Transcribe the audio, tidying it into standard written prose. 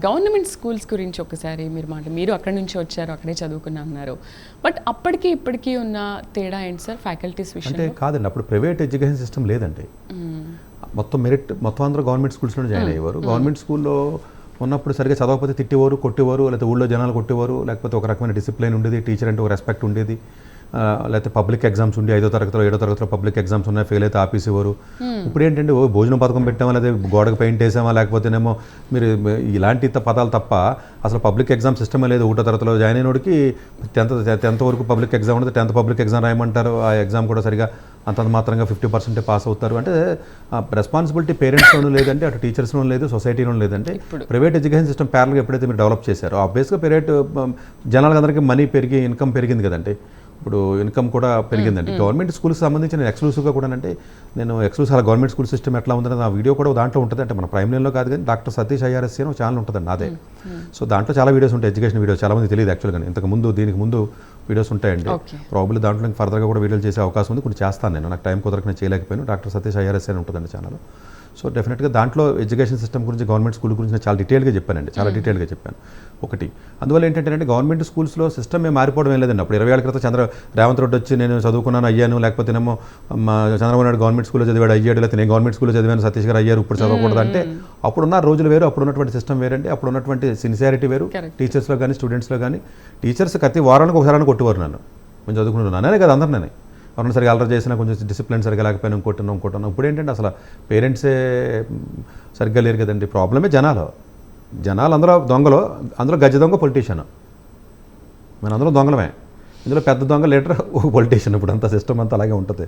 Government schools గురించి ఒకసారి మీరు అక్కడి నుంచి వచ్చారు, అక్కడే చదువుకున్నా అన్నారు. బట్ అప్పటికి ఇప్పటికీ ఉన్న తేడా ఏంటి సార్ ఫ్యాకల్టీస్ అంటే విషయంలో? కాదండి, అప్పుడు ప్రైవేట్ ఎడ్యుకేషన్ సిస్టమ్ లేదండి. మొత్తం అందరూ గవర్నమెంట్ స్కూల్స్లో జాయిన్ అయ్యేవారు. గవర్నమెంట్ స్కూల్లో ఉన్నప్పుడు సరిగ్గా చదవకపోతే తిట్టేవారు, కొట్టేవారు, లేకపోతే ఊళ్ళో జనాలు కొట్టేవారు, లేకపోతే ఒక రకమైన డిసిప్లిన్ ఉండేది, టీచర్ అంటే ఒక రెస్పెక్ట్ ఉండేది. లేకపోతే పబ్లిక్ ఎగ్జామ్స్ ఉండి 5వ తరగతిలో 7వ తరగతిలో పబ్లిక్ ఎగ్జామ్స్ ఉన్నాయి, ఫెయిల్ అయితే ఆపేసేవారు. ఇప్పుడు ఏంటంటే భోజనం పథకం పెట్టామా, లేదా గోడకు పెయింట్ వేసామా, లేకపోతేనేమో మీరు ఇలాంటి పదాలు తప్ప అసలు పబ్లిక్ ఎగ్జామ్ సిస్టమే లేదు. 1వ తరగతిలో జాయిన్ అయినోడికి 10th వరకు పబ్లిక్ ఎగ్జామ్ ఉంటుంది, 10th పబ్లిక్ ఎగ్జామ్ రాయమంటారు. ఆ ఎగ్జామ్ కూడా సరిగా అంతంత మాత్రంగా 50% పాస్ అవుతారు. అంటే రెస్పాన్సిబిలిటీ పేరెంట్స్లోనూ లేదంటే, అటు టీచర్స్లోనూ లేదు, సొసైటీలోనూ లేదంటే. ప్రైవేట్ ఎడ్యుకేషన్ సిస్టమ్ ప్యారల్గా ఎప్పుడైతే మీరు డెవలప్ చేశారో ఆబ్వియస్గా ప్రైవేట్ జనాలందరికీ మనీ పెరిగి ఇన్కమ్ పెరిగింది కదండి. ఇప్పుడు ఇన్కమ్ కూడా పెరిగిందండి. గవర్నమెంట్ స్కూల్కి సంబంధించి నేను ఎక్స్క్లూసివ్గా కూడా అంటే నేను ఎక్స్క్లూసివ్ అలా గవర్నమెంట్ స్కూల్ సిస్టమ్ ఎట్లా ఉందనేది ఆ వీడియో కూడా దాంట్లో ఉంటుంది. అంటే మన ప్రైమ్ లైన్లో కాదు కానీ డాక్టర్ సతీష్ IRSC అని ఒక ఛానల్ ఉంటుందండి అదే. సో దాంట్లో చాలా వీడియోస్ ఉంటాయి, ఎడ్యుకేషన్ వీడియోస్. చాలా మంది తెలియదు యాక్చువల్గా, దీనికి ముందు వీడియోస్ ఉంటాయండి. ప్రాబ్లీ దాంట్లో ఫర్దర్గా కూడా వీడియోలు చేసే అవకాశం ఉంది. కొన్ని చేస్తాను నేను, నాకు టైం కుదరక నేను చేయలేకపోయాను. డాక్టర్ సతీష్ IRSC అని ఉంటుందండి ఛానల్. సో డెఫినెట్గా దాంట్లో ఎడ్యుకేషన్ సిస్టమ్ గురించి, గవర్నమెంట్ స్కూల్ గురించి నేను చాలా డీటెయిల్గా చెప్పానండి, చాలా డీటెయిల్గా చెప్పాను. ఒకటి అందువల్ల ఏంటంటే గవర్నమెంట్ స్కూల్స్లో సిస్టమ్ ఏం మారిపోవడం ఏం లేదండి. అప్పుడు 20 ఏళ్ల క్రితం రేవంత్ రెడ్డి వచ్చి నేను చదువుకున్నాను అయ్యాను, లేకపోతేనేమో చంద్రబాబు నాయుడు గవర్నమెంట్ స్కూల్లో చదివాడు అయ్యాడు, లేకపోతే నేను గవర్నమెంట్ స్కూల్లో చదివాను సతీష్ గారు అయ్యారు, ఇప్పుడు చదవకూడదు అంటే అప్పుడున్న రోజులు వేరు, అప్పుడు ఉన్నటువంటి సిస్టమ్ వేరండి. అప్పుడు ఉన్నటువంటి సిన్సియారిటీ వేరు, టీచర్స్లో కానీ స్టూడెంట్స్లో కానీ. టీచర్స్ ప్రతి వారానికి ఒకసారి కొట్టేవారు నన్ను, నేను చదువుకున్నాను అనే కదా అందరు. నేను ఎవరైనా సరిగా అలర్ చేసినా, కొంచెం డిసిప్లిన్ సరిగా లేకపోయినా ఇంకోటున్నాం. ఇప్పుడు ఏంటంటే అసలు పేరెంట్సే సరిగ్గా లేరు కదండి. ప్రాబ్లమే జనాలు అందరూ దొంగలు, అందులో గజ్జ దొంగ పొలిటీషియన్. మన అందరూ దొంగలమే, ఇందులో పెద్ద దొంగ లీడర్ ఒక పొలిటీషియన్. ఇప్పుడు అంతా సిస్టమ్ అంతా అలాగే ఉంటుంది.